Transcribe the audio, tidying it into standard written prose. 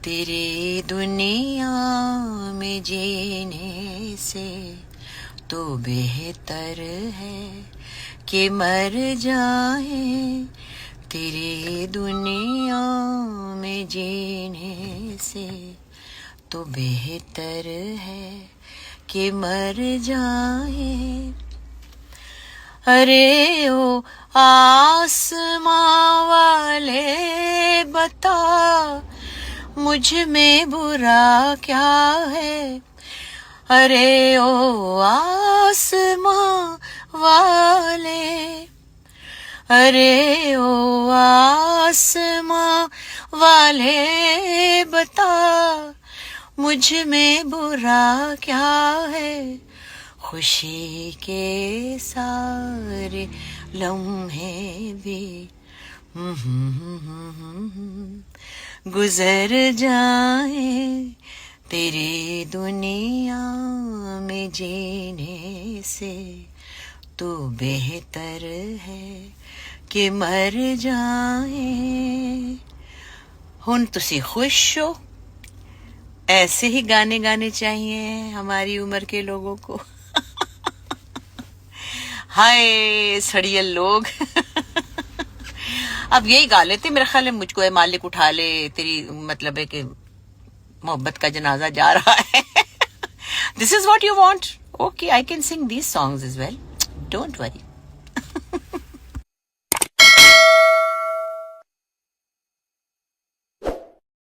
तेरे दुनिया में जीने से तो बेहतर है कि मर जाए। तेरे दुनिया में जीने से तो बेहतर है कि मर जाए। अरे ओ आसमां वाले बता, मुझ में बुरा क्या है। अरे ओ आसमां वाले, अरे ओ आसमां वाले बता, मुझ में बुरा क्या है। खुशी के सारे लम्हे भी गुजर जाए। तेरे दुनिया में जीने से तो बेहतर है कि मर जाए। हुन तुसी खुश हो? ऐसे ही गाने गाने चाहिए हमारी उम्र के लोगों को। हाय सड़ियल लोग। अब यही गा लेते, मेरा ख्याल है मुझको मालिक उठा ले, तेरी मतलब है कि मोहब्बत का जनाजा जा रहा है। This is what you want, okay I can sing these songs is well, don't worry.